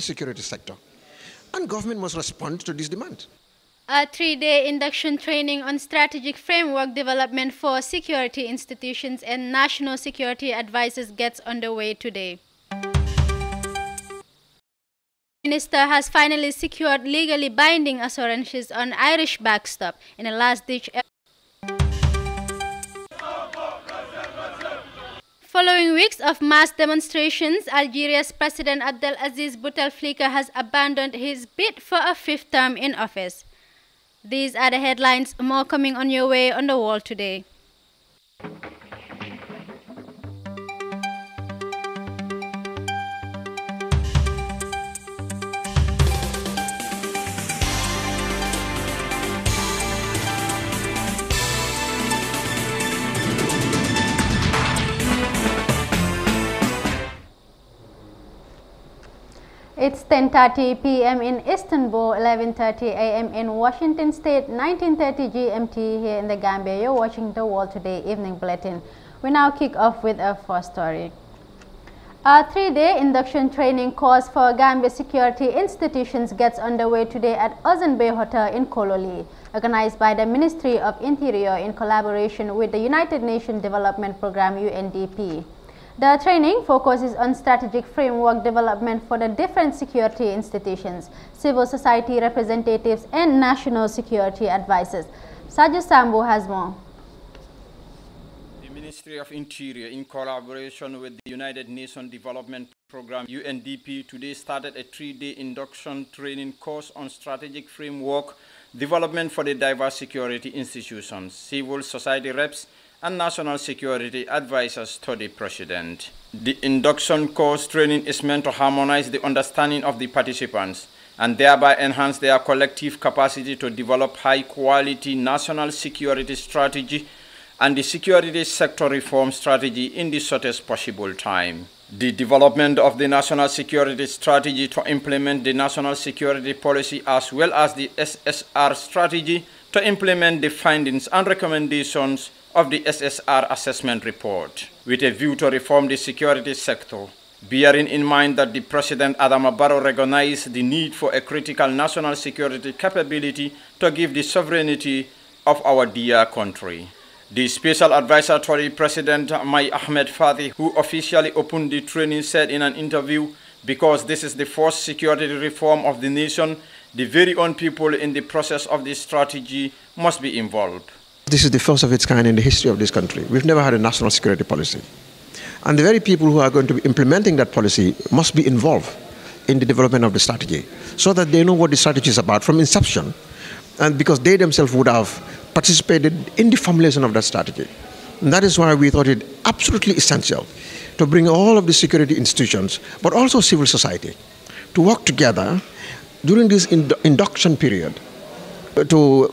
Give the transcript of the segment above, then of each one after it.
security sector. And government must respond to this demand. A 3-day induction training on strategic framework development for security institutions and national security advisors gets underway today. The Minister has finally secured legally binding assurances on Irish backstop in a last-ditch effort. Following weeks of mass demonstrations, Algeria's President Abdelaziz Bouteflika has abandoned his bid for a 5th term in office. These are the headlines. More coming on your way on the wall today. It's 10:30 p.m. in Istanbul, 11:30 a.m. in Washington State, 19:30 GMT here in the Gambia. You're watching the World Today Evening Bulletin. We now kick off with our first story. A 3-day induction training course for Gambia security institutions gets underway today at Ocean Bay Hotel in Kololi, organized by the Ministry of Interior in collaboration with the United Nations Development Program UNDP. The training focuses on strategic framework development for the different security institutions, civil society representatives, and national security advisors. Sajid Sambo has more. The Ministry of Interior, in collaboration with the United Nations Development Program UNDP, today started a 3-day induction training course on strategic framework development for the diverse security institutions, civil society reps, and national security advisors to the President. The induction course training is meant to harmonize the understanding of the participants and thereby enhance their collective capacity to develop high-quality national security strategy and the security sector reform strategy in the shortest possible time. The development of the national security strategy to implement the national security policy as well as the SSR strategy to implement the findings and recommendations of the SSR assessment report, with a view to reform the security sector, bearing in mind that the President Adama Barrow recognized the need for a critical national security capability to give the sovereignty of our dear country. The special advisor to the President, Mai Ahmed Fadi, who officially opened the training, said in an interview, because this is the first security reform of the nation, the very own people in the process of this strategy must be involved. This is the first of its kind in the history of this country. We've never had a national security policy. And the very people who are going to be implementing that policy must be involved in the development of the strategy so that they know what the strategy is about from inception, and because they themselves would have participated in the formulation of that strategy. And that is why we thought it absolutely essential to bring all of the security institutions, but also civil society, to work together during this induction period to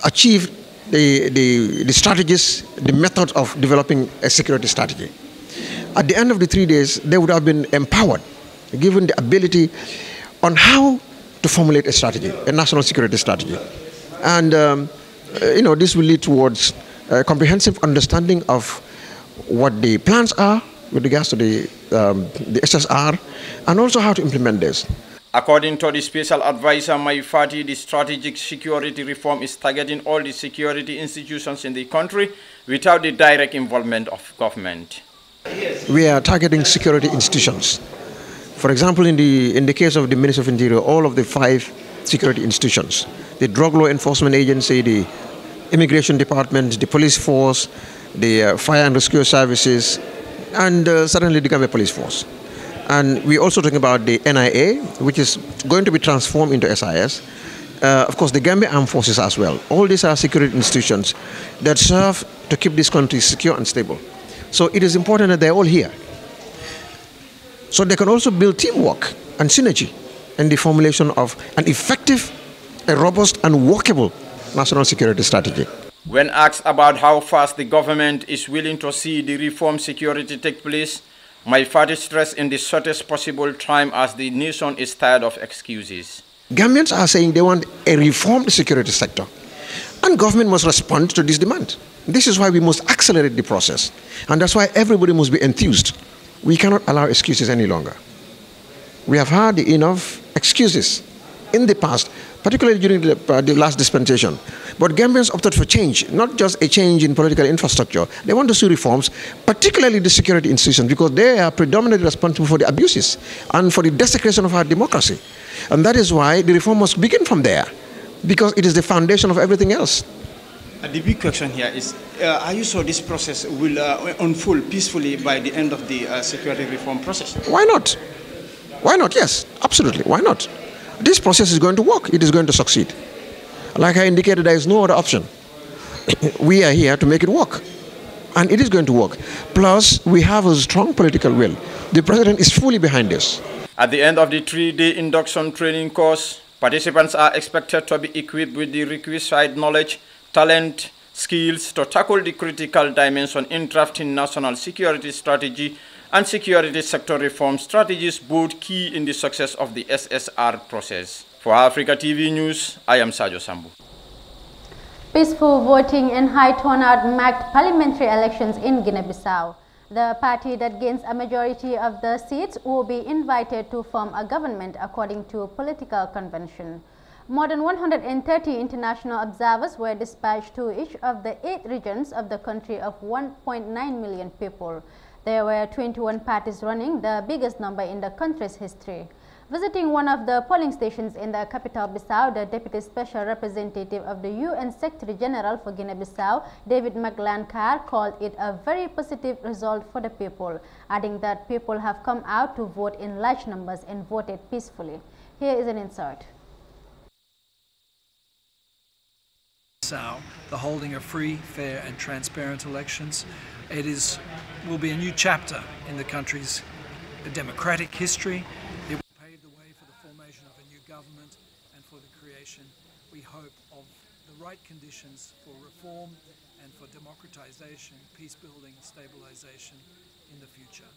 achieve the strategies, the methods of developing a security strategy. At the end of the 3 days, they would have been empowered, given the ability on how to formulate a strategy, a national security strategy. And, this will lead towards a comprehensive understanding of what the plans are with regards to the SSR, and also how to implement this. According to the special advisor, Mai Fati, the strategic security reform is targeting all the security institutions in the country without the direct involvement of government. We are targeting security institutions. For example, in the case of the Ministry of Interior, all of the 5 security institutions, the Drug Law Enforcement Agency, the Immigration Department, the Police Force, the Fire and Rescue Services, and certainly the Gambia Police Force. And we're also talking about the NIA, which is going to be transformed into SIS. Of course, the Gambia Armed Forces as well. All these are security institutions that serve to keep this country secure and stable. So it is important that they're all here. So they can also build teamwork and synergy in the formulation of an effective, a robust and workable national security strategy. When asked about how fast the government is willing to see the reform security take place, Mai Fati stressed in the shortest possible time as the nation is tired of excuses. Gambians are saying they want a reformed security sector, and government must respond to this demand. This is why we must accelerate the process, and that's why everybody must be enthused. We cannot allow excuses any longer. We have had enough excuses in the past, particularly during the last dispensation. But Gambians opted for change, not just a change in political infrastructure. They want to see reforms, particularly the security institutions, because they are predominantly responsible for the abuses and for the desecration of our democracy. And that is why the reform must begin from there, because it is the foundation of everything else. The big question here is, are you sure this process will unfold peacefully by the end of the security reform process? Why not? Why not? Yes, absolutely. Why not? This process is going to work. It is going to succeed. Like I indicated, there is no other option. We are here to make it work. And it is going to work. Plus, we have a strong political will. The president is fully behind this. At the end of the 3-day induction training course, participants are expected to be equipped with the requisite knowledge, talent, skills to tackle the critical dimension in drafting national security strategy and security sector reform strategies, both key in the success of the SSR process. For Africa TV News, I am Sajo Sambu. Peaceful voting and high turnout marked parliamentary elections in Guinea-Bissau. The party that gains a majority of the seats will be invited to form a government according to political convention. More than 130 international observers were dispatched to each of the 8 regions of the country of 1.9 million people. There were 21 parties running, the biggest number in the country's history. Visiting one of the polling stations in the capital Bissau, the Deputy Special Representative of the UN Secretary General for Guinea-Bissau, David McLancard, called it a very positive result for the people, adding that people have come out to vote in large numbers and voted peacefully. Here is an insert. The holding of free, fair and transparent elections. It will be a new chapter in the country's democratic history. It will pave the way for the formation of a new government and for the creation, we hope, of the right conditions for reform and for democratization, peace building, stabilization in the future.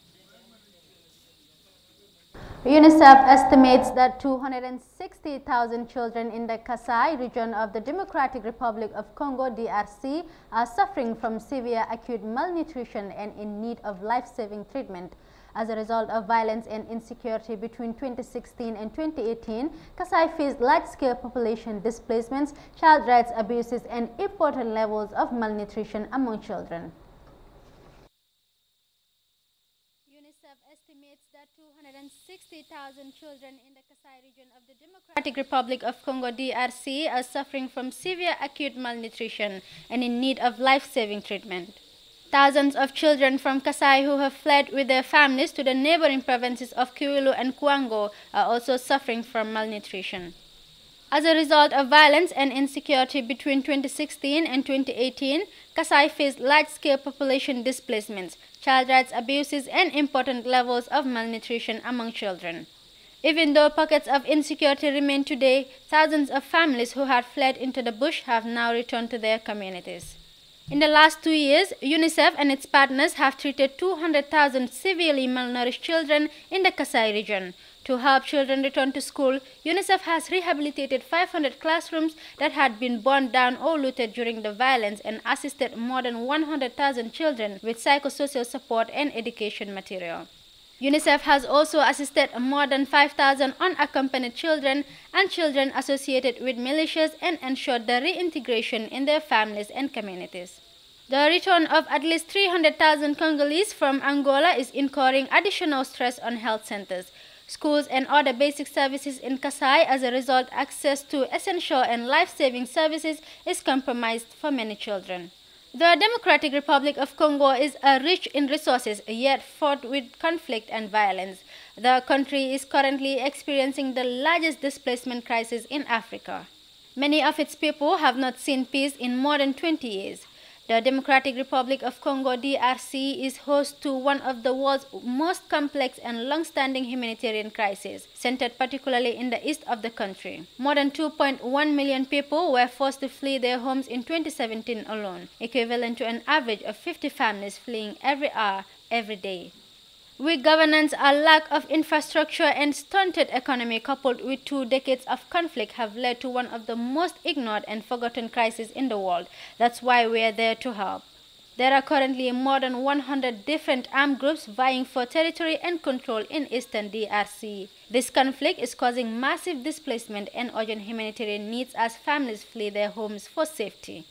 UNICEF estimates that 260,000 children in the Kasai region of the Democratic Republic of Congo, DRC, are suffering from severe acute malnutrition and in need of life-saving treatment. As a result of violence and insecurity between 2016 and 2018, Kasai faced large-scale population displacements, child rights abuses, and important levels of malnutrition among children. UNICEF estimates that 260,000 children in the Kasai region of the Democratic Republic of Congo, DRC, are suffering from severe acute malnutrition and in need of life-saving treatment. Thousands of children from Kasai who have fled with their families to the neighboring provinces of Kwilu and Kwango are also suffering from malnutrition. As a result of violence and insecurity between 2016 and 2018, Kasai faced large-scale population displacements, child rights abuses, and important levels of malnutrition among children. Even though pockets of insecurity remain today, thousands of families who had fled into the bush have now returned to their communities. In the last 2 years, UNICEF and its partners have treated 200,000 severely malnourished children in the Kasai region. To help children return to school, UNICEF has rehabilitated 500 classrooms that had been burned down or looted during the violence and assisted more than 100,000 children with psychosocial support and education material. UNICEF has also assisted more than 5,000 unaccompanied children and children associated with militias and ensured their reintegration in their families and communities. The return of at least 300,000 Congolese from Angola is incurring additional stress on health centers, schools and other basic services in Kasai. As a result, access to essential and life-saving services is compromised for many children. The Democratic Republic of Congo is rich in resources, yet fraught with conflict and violence. The country is currently experiencing the largest displacement crisis in Africa. Many of its people have not seen peace in more than 20 years. The Democratic Republic of Congo, DRC, is host to one of the world's most complex and long-standing humanitarian crises, centered particularly in the east of the country. More than 2.1 million people were forced to flee their homes in 2017 alone, equivalent to an average of 50 families fleeing every hour, every day. Weak governance, a lack of infrastructure, and stunted economy coupled with 2 decades of conflict have led to one of the most ignored and forgotten crises in the world. That's why we are there to help. There are currently more than 100 different armed groups vying for territory and control in eastern DRC. This conflict is causing massive displacement and urgent humanitarian needs as families flee their homes for safety.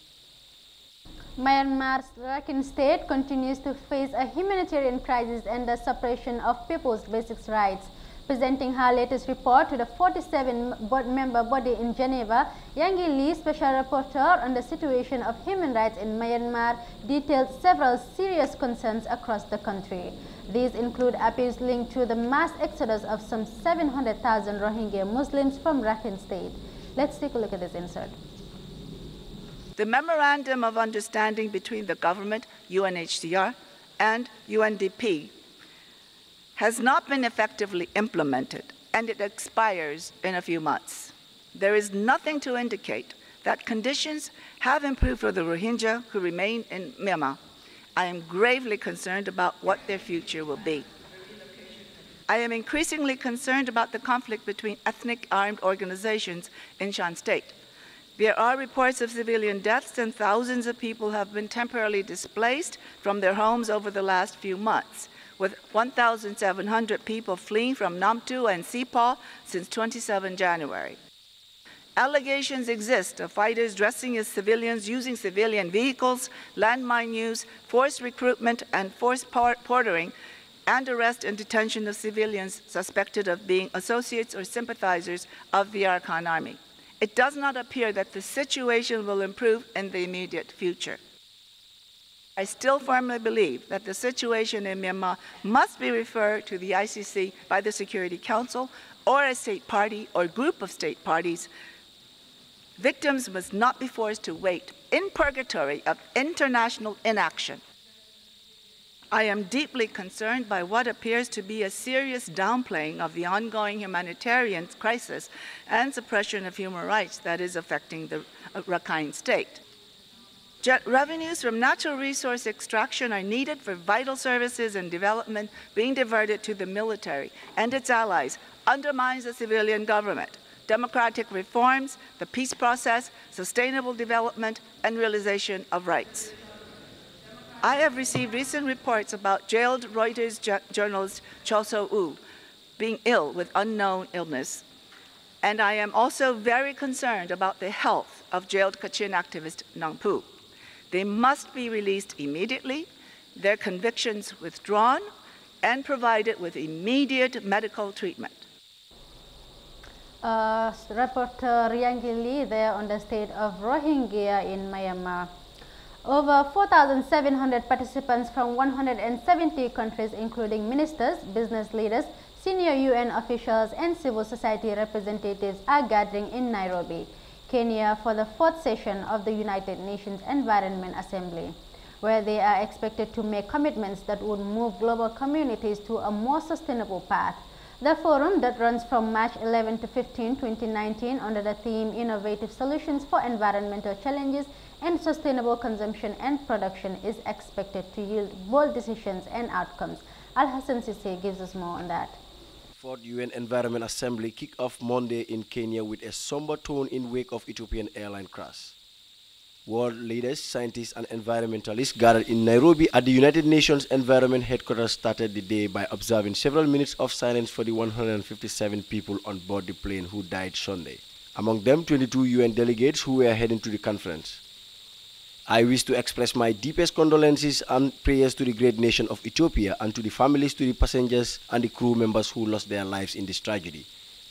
Myanmar's Rakhine State continues to face a humanitarian crisis and the suppression of people's basic rights. Presenting her latest report to the 47-member body in Geneva, Yangi Lee, special rapporteur on the situation of human rights in Myanmar, detailed several serious concerns across the country. These include appeals linked to the mass exodus of some 700,000 Rohingya Muslims from Rakhine State. Let's take a look at this insert. The Memorandum of Understanding between the government, UNHCR, and UNDP has not been effectively implemented, and it expires in a few months. There is nothing to indicate that conditions have improved for the Rohingya who remain in Myanmar. I am gravely concerned about what their future will be. I am increasingly concerned about the conflict between ethnic armed organizations in Shan State. There are reports of civilian deaths, and thousands of people have been temporarily displaced from their homes over the last few months, with 1,700 people fleeing from Namtu and Sepal since 27 January. Allegations exist of fighters dressing as civilians, using civilian vehicles, landmine use, forced recruitment, and forced portering, and arrest and detention of civilians suspected of being associates or sympathizers of the Arakan army. It does not appear that the situation will improve in the immediate future. I still firmly believe that the situation in Myanmar must be referred to the ICC by the Security Council or a state party or group of state parties. Victims must not be forced to wait in purgatory of international inaction. I am deeply concerned by what appears to be a serious downplaying of the ongoing humanitarian crisis and suppression of human rights that is affecting the Rakhine State. Revenues from natural resource extraction are needed for vital services and development being diverted to the military and its allies undermines the civilian government, democratic reforms, the peace process, sustainable development, and realization of rights. I have received recent reports about jailed Reuters journalist Cho So-woo being ill with unknown illness, and I am also very concerned about the health of jailed Kachin activist Nang Pu. They must be released immediately, their convictions withdrawn, and provided with immediate medical treatment. Reporter Yangi Lee there on the state of Rohingya in Myanmar. Over 4,700 participants from 170 countries, including ministers, business leaders, senior UN officials, and civil society representatives, are gathering in Nairobi, Kenya, for the 4th session of the United Nations Environment Assembly, where they are expected to make commitments that would move global communities to a more sustainable path. The forum, that runs from March 11 to 15, 2019, under the theme Innovative Solutions for Environmental Challenges and Sustainable Consumption and Production, is expected to yield bold decisions and outcomes. Al-Hassan Sisi gives us more on that. 4th UN Environment Assembly kicked off Monday in Kenya with a somber tone in wake of Ethiopian airline crash. World leaders, scientists, and environmentalists gathered in Nairobi at the United Nations Environment Headquarters started the day by observing several minutes of silence for the 157 people on board the plane who died Sunday. Among them, 22 UN delegates who were heading to the conference. I wish to express my deepest condolences and prayers to the great nation of Ethiopia and to the families, to the passengers, and the crew members who lost their lives in this tragedy.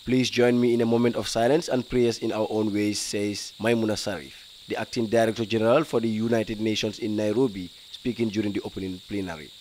Please join me in a moment of silence and prayers in our own ways, says Maimuna Sarif, the Acting Director General for the United Nations in Nairobi, speaking during the opening plenary.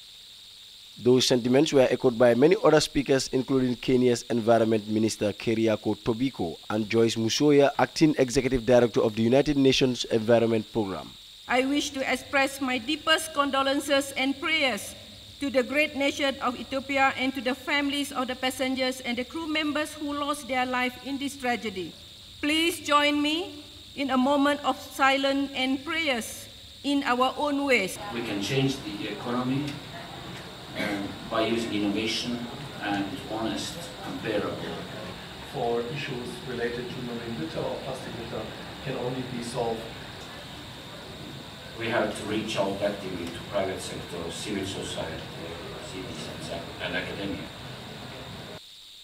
Those sentiments were echoed by many other speakers, including Kenya's Environment Minister Keriako Tobiko and Joyce Musoya, Acting Executive Director of the United Nations Environment Programme. I wish to express my deepest condolences and prayers to the great nation of Ethiopia and to the families of the passengers and the crew members who lost their life in this tragedy. Please join me in a moment of silence and prayers in our own ways. We can change the economy by using innovation and honest and fair approach. For issues related to marine litter or plastic litter can only be solved we have to reach out actively to private sector, civil society, citizens, and academia.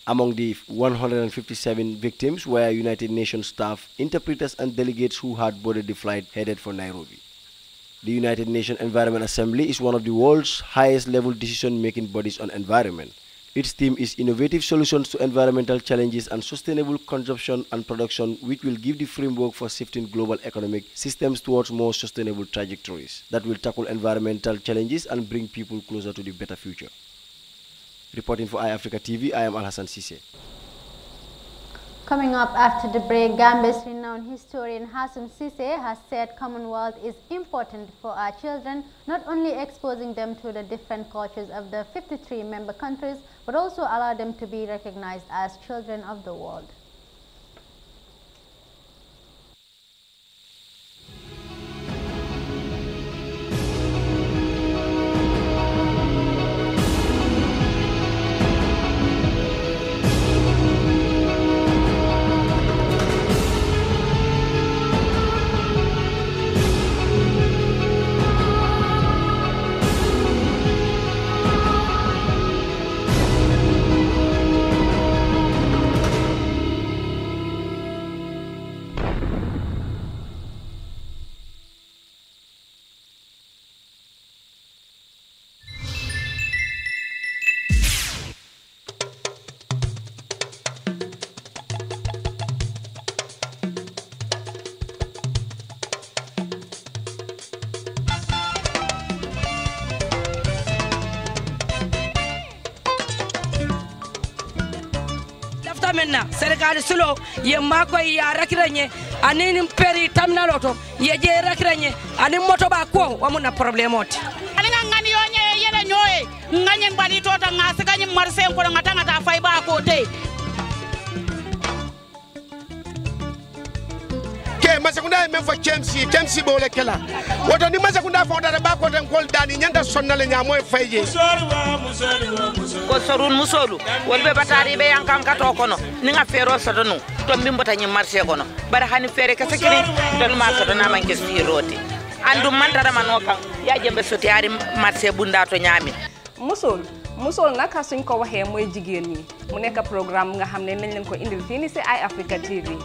Among the 157 victims were United Nations staff, interpreters and delegates who had boarded the flight headed for Nairobi. The United Nations Environment Assembly is one of the world's highest level decision-making bodies on environment. Its theme is innovative solutions to environmental challenges and sustainable consumption and production, which will give the framework for shifting global economic systems towards more sustainable trajectories that will tackle environmental challenges and bring people closer to the better future. Reporting for Eyeafrica TV, I am Al-Hassan Sise. Coming up after the break, Gambia's renowned historian Hassan Sise has said Commonwealth is important for our children, not only exposing them to the different cultures of the 53 member countries, but also allow them to be recognized as children of the world. Serikali sulo ye mako ya rakiranye anini peri terminal auto ye je rakiranye ani moto ba ko wamuna problemoti ani ngani yonye yele nyoe nganye mbali tota ngasikanye marse ko ngatanga ta fay ba ko te ke masakunda men fo chemsi bo le kala woto ni masakunda fo da ba ko tan kol dani nyanda sonnale nyamo fayje ko sorun musolu wolbe batari be yankam kato kono ninga fero sotono to mbimbota nyi marché kono bara hani fere ka sekiri to ma sotona manke siroti andu mantara manokan ya jembe soti ari marché bunda to nyami musol nak suñ ko waxe moy jigen ñi mu nekk programme nga xamne nañ leen ko indil fi ni ci Eyeafrica TV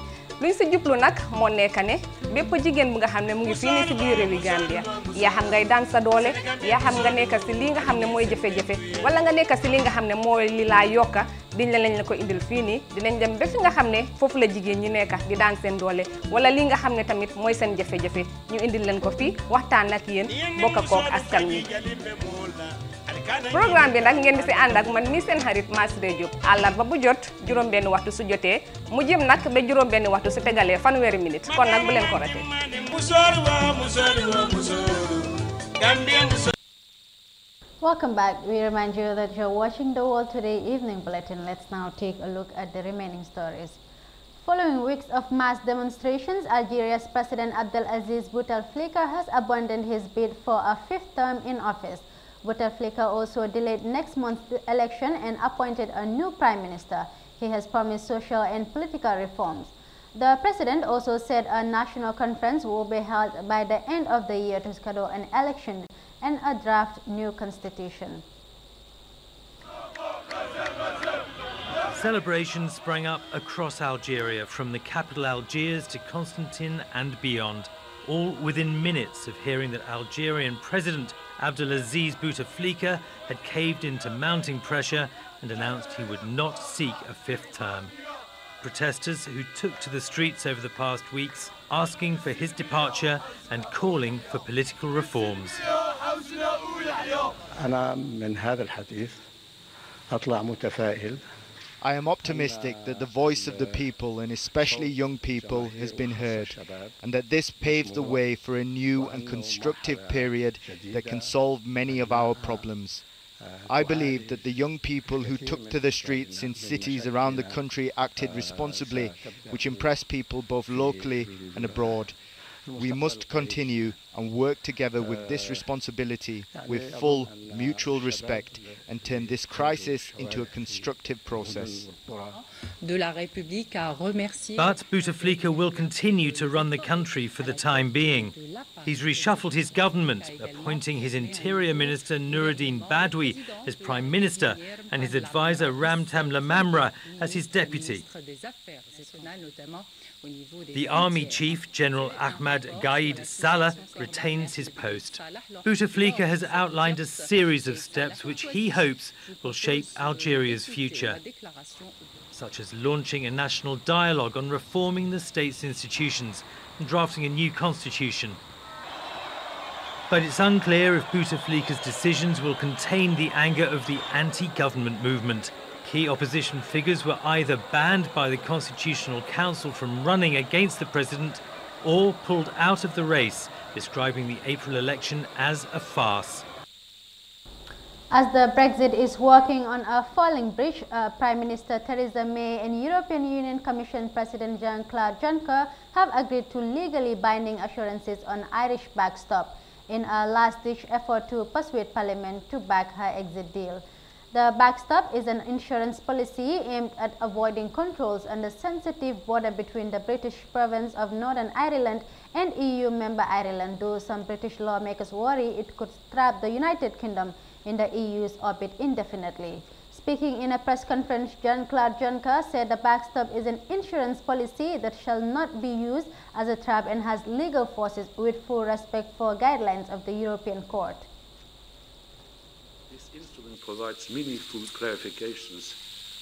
luñ ci juplu nak mo nekk ne bepp jigen bu nga xamne mu ngi fi ni ci biir rewi Gambia ya xam ngay daan sa doole ya xam nga nekk ci li nga xamne moy jafé wala nga nekk ci li nga xamne moy li la yokka diñ lañ la ko indil fi ni dinañ dem be fi nga xamne fofu la jigen ñi nekk di daan seen doole wala li nga xamne tamit moy seen jafé ñu indil leen ko fi waxtaan ak yeen bokk ak askan wi programme bi nak ngeen di ci and ak man mi seen xarit Masre Diop àllarba bu jot juroom benn waxtu su jotee mu jëm nak be juroom benn waxtu su tegalee fanweeri minute kon nak bu leen ko raté. Welcome back. We remind you that you're watching the World Today Evening Bulletin. Let's now take a look at the remaining stories. Following weeks of mass demonstrations, Algeria's President Abdelaziz Bouteflika has abandoned his bid for a fifth term in office. Bouteflika also delayed next month's election and appointed a new prime minister. He has promised social and political reforms. The president also said a national conference will be held by the end of the year to schedule an election and a draft new constitution. Celebrations sprang up across Algeria, from the capital Algiers to Constantine and beyond, all within minutes of hearing that Algerian President Abdelaziz Bouteflika had caved into mounting pressure and announced he would not seek a fifth term. Protesters who took to the streets over the past weeks asking for his departure and calling for political reforms. I am optimistic that the voice of the people, and especially young people, has been heard, and that this paves the way for a new and constructive period that can solve many of our problems. I believe that the young people who took to the streets in cities around the country acted responsibly, which impressed people both locally and abroad. We must continue and work together with this responsibility with full mutual respect and turn this crisis into a constructive process. But Bouteflika will continue to run the country for the time being. He's reshuffled his government, appointing his Interior Minister Noureddine Badoui as Prime Minister and his advisor Ramtam Lamamra as his deputy. The army chief, General Ahmad Gaid Salah, retains his post. Bouteflika has outlined a series of steps which he hopes will shape Algeria's future, such as launching a national dialogue on reforming the state's institutions and drafting a new constitution. But it's unclear if Bouteflika's decisions will contain the anger of the anti-government movement. Key opposition figures were either banned by the Constitutional Council from running against the president or pulled out of the race, describing the April election as a farce. As the Brexit is working on a falling bridge, Prime Minister Theresa May and European Union Commission President Jean-Claude Juncker have agreed to legally binding assurances on Irish backstop in a last-ditch effort to persuade Parliament to back her exit deal. The backstop is an insurance policy aimed at avoiding controls on the sensitive border between the British province of Northern Ireland and EU member Ireland, though some British lawmakers worry it could trap the United Kingdom in the EU's orbit indefinitely. Speaking in a press conference, Jean-Claude Juncker said the backstop is an insurance policy that shall not be used as a trap and has legal forces with full respect for guidelines of the European Court. This instrument provides meaningful clarifications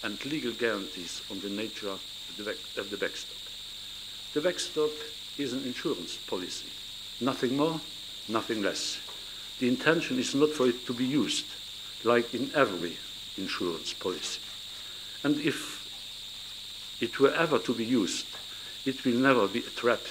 and legal guarantees on the nature of the backstop. The backstop is an insurance policy, nothing more, nothing less. The intention is not for it to be used, like in every insurance policy. And if it were ever to be used, it will never be a trap.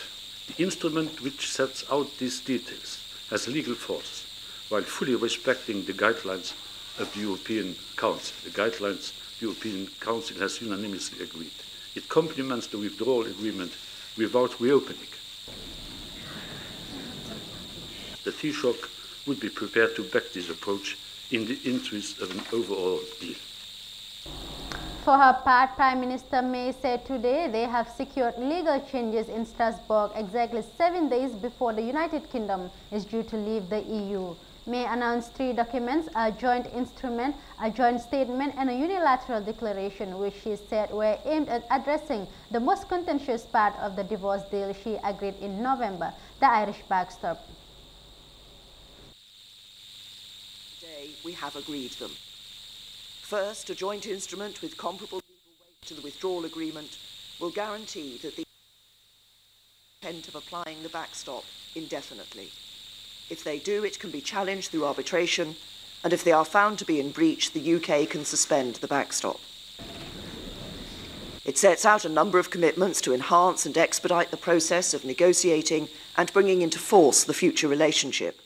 The instrument which sets out these details has legal force, while fully respecting the guidelines of the European Council. The guidelines the European Council has unanimously agreed. It complements the withdrawal agreement without reopening. The Taoiseach would be prepared to back this approach in the interest of an overall deal. For her part, Prime Minister May said today they have secured legal changes in Strasbourg exactly 7 days before the United Kingdom is due to leave the EU. May announced 3 documents, a joint instrument, a joint statement and a unilateral declaration, which she said were aimed at addressing the most contentious part of the divorce deal she agreed in November, the Irish backstop. We have agreed them. First, a joint instrument with comparable legal weight to the withdrawal agreement will guarantee that the intent of applying the backstop indefinitely. If they do, it can be challenged through arbitration, and if they are found to be in breach, the UK can suspend the backstop. It sets out a number of commitments to enhance and expedite the process of negotiating and bringing into force the future relationship.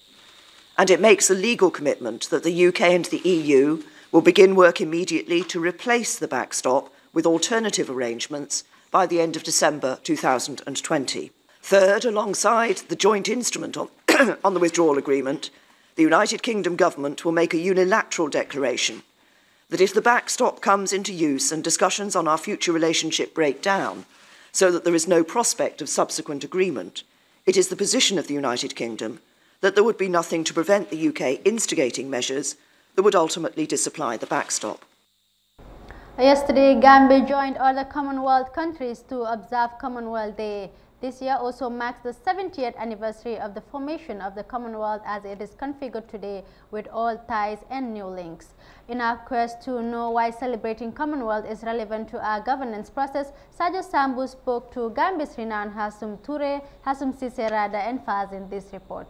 And it makes a legal commitment that the UK and the EU will begin work immediately to replace the backstop with alternative arrangements by the end of December 2020. Third, alongside the joint instrument on the withdrawal agreement, the United Kingdom government will make a unilateral declaration that if the backstop comes into use and discussions on our future relationship break down, so that there is no prospect of subsequent agreement, it is the position of the United Kingdom that there would be nothing to prevent the UK instigating measures that would ultimately disapply the backstop. Yesterday, Gambia joined other Commonwealth countries to observe Commonwealth Day. This year also marks the 70th anniversary of the formation of the Commonwealth as it is configured today with old ties and new links. In our quest to know why celebrating Commonwealth is relevant to our governance process, Sadio Sambu spoke to Gambia's renowned Hassum Toure, Hassum Siserada and Faz in this report.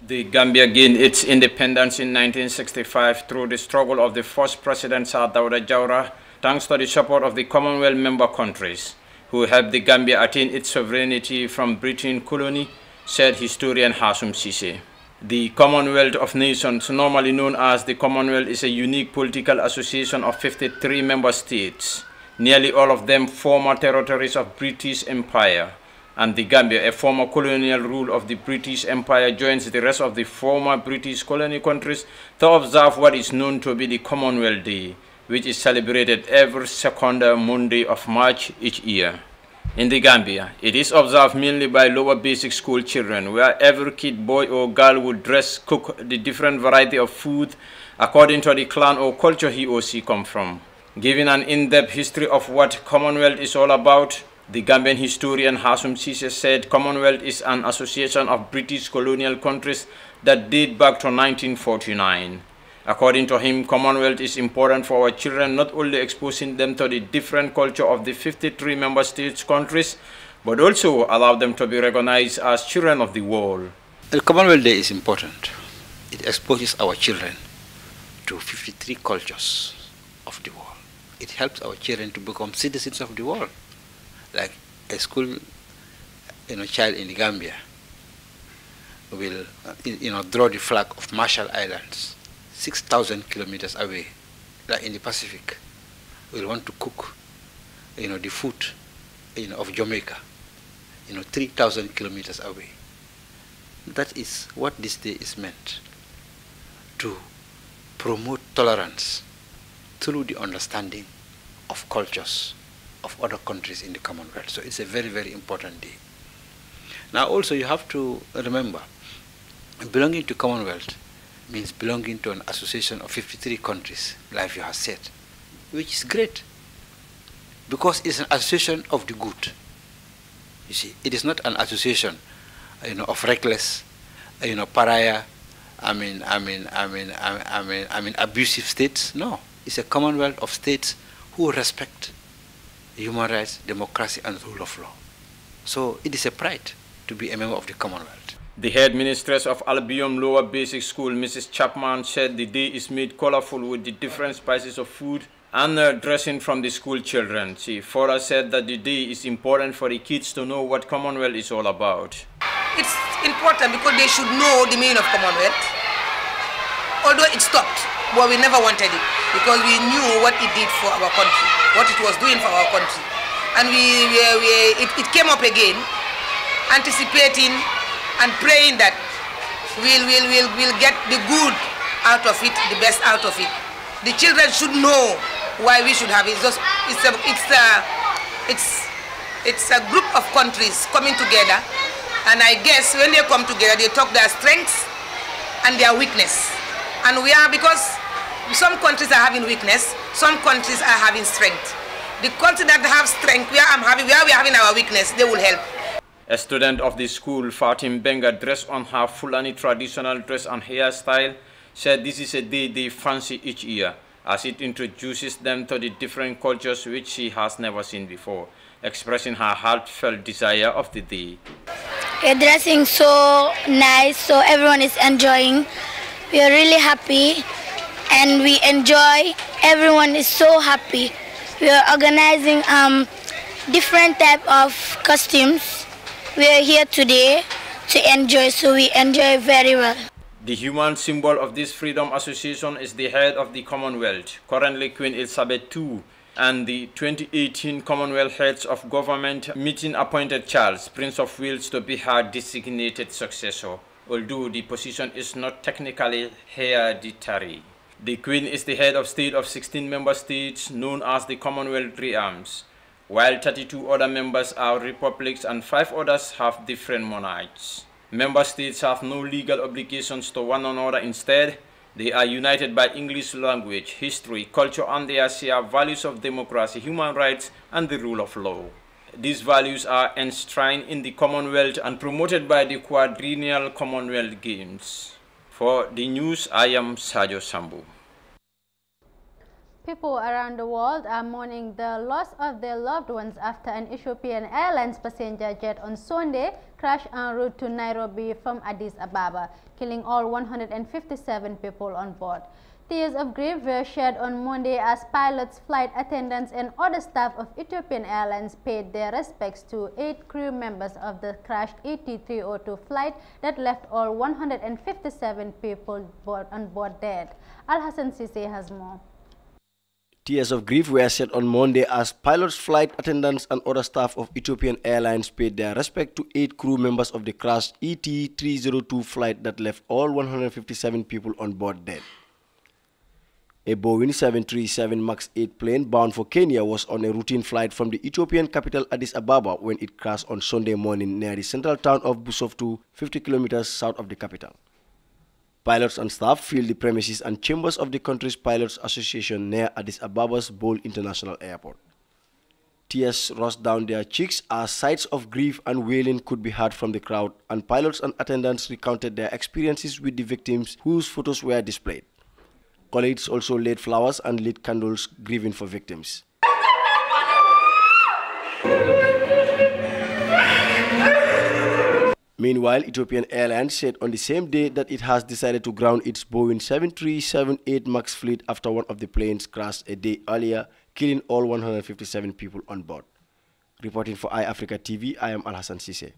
The Gambia gained its independence in 1965 through the struggle of the first President Sir Dawda Jawara, thanks to the support of the Commonwealth member countries, who helped the Gambia attain its sovereignty from British colony, said historian Hassum Cissé. The Commonwealth of Nations, normally known as the Commonwealth, is a unique political association of 53 member states, nearly all of them former territories of British Empire, And the Gambia, a former colonial rule of the British Empire, joins the rest of the former British colony countries to observe what is known to be the Commonwealth Day, which is celebrated every second Monday of March each year. In the Gambia, it is observed mainly by lower basic school children, where every kid, boy or girl, would dress, cook the different variety of food according to the clan or culture he or she come from. Giving an in-depth history of what Commonwealth is all about, the Gambian historian Hasum Sise said Commonwealth is an association of British colonial countries that date back to 1949. According to him, Commonwealth is important for our children, not only exposing them to the different culture of the 53 member states countries, but also allow them to be recognized as children of the world. The Commonwealth Day is important. It exposes our children to 53 cultures of the world. It helps our children to become citizens of the world. Like a school, child in the Gambia will, draw the flag of Marshall Islands, 6,000 kilometers away, like in the Pacific. Will want to cook, the food, of Jamaica, 3,000 kilometers away. That is what this day is meant, to promote tolerance through the understanding of cultures of other countries in the Commonwealth. So it's a very, very important day. Now also you have to remember, belonging to Commonwealth means belonging to an association of 53 countries, like you have said, which is great, because it's an association of the good. You see, it is not an association, of reckless, pariah, abusive states. No, it's a Commonwealth of states who respect human rights, democracy, and rule of law. So it is a pride to be a member of the Commonwealth. The head mistress of Albion Lower Basic School, Mrs. Chapman, said the day is made colorful with the different spices of food and dressing from the school children. She further said that the day is important for the kids to know what Commonwealth is all about. It's important because they should know the meaning of Commonwealth. Although it stopped, but we never wanted it because we knew what it did for our country, what it was doing for our country. And it came up again, anticipating and praying that we'll get the good out of it, the best out of it. The children should know why we should have it. It's a group of countries coming together, and I guess when they come together, they talk their strengths and their weakness. And we are, because some countries are having weakness, some countries are having strength. The countries that have strength, where we are having our weakness, they will help. A student of the school, Fatim Benga, dressed on her Fulani traditional dress and hairstyle, said this is a day they fancy each year, as it introduces them to the different cultures which she has never seen before, expressing her heartfelt desire of the day. You're dressing so nice, so everyone is enjoying. We are really happy and we enjoy. Everyone is so happy. We are organizing different type of costumes. We are here today to enjoy, so we enjoy very well. The human symbol of this Freedom Association is the head of the Commonwealth, currently Queen Elizabeth II, and the 2018 Commonwealth Heads of Government meeting appointed Charles, Prince of Wales, to be her designated successor, although the position is not technically hereditary. The Queen is the head of state of 16 member states known as the Commonwealth realms, while 32 other members are republics and 5 others have different monarchs. Member states have no legal obligations to one another. Instead, they are united by English language, history, culture, and their shared values of democracy, human rights, and the rule of law. These values are enshrined in the Commonwealth and promoted by the quadrennial Commonwealth Games. For the news, I am Sajo Sambu. People around the world are mourning the loss of their loved ones after an Ethiopian Airlines passenger jet on Sunday crashed en route to Nairobi from Addis Ababa, killing all 157 people on board. Tears of grief were shared on Monday as pilots, flight attendants, and other staff of Ethiopian Airlines paid their respects to 8 crew members of the crashed ET302 flight that left all 157 people on board dead. Al Hassan Sise has more. Tears of grief were shed on Monday as pilots, flight attendants and other staff of Ethiopian Airlines paid their respect to 8 crew members of the crashed ET-302 flight that left all 157 people on board dead. A Boeing 737 MAX 8 plane bound for Kenya was on a routine flight from the Ethiopian capital Addis Ababa when it crashed on Sunday morning near the central town of Busoftu, 50 kilometers south of the capital. Pilots and staff filled the premises and chambers of the country's Pilots Association near Addis Ababa's Bole International Airport. Tears rushed down their cheeks as sights of grief and wailing could be heard from the crowd, and pilots and attendants recounted their experiences with the victims whose photos were displayed. Colleagues also laid flowers and lit candles grieving for victims. Meanwhile, Ethiopian Airlines said on the same day that it has decided to ground its Boeing 737-8 MAX fleet after one of the planes crashed a day earlier, killing all 157 people on board. Reporting for Eyeafrica TV, I am Alhassan Sise.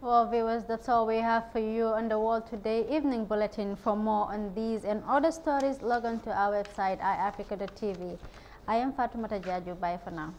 Well, viewers, that's all we have for you on the World Today Evening Bulletin. For more on these and other stories, log on to our website, eyeafrica.tv. I am Fatoumata Jaju. Bye for now.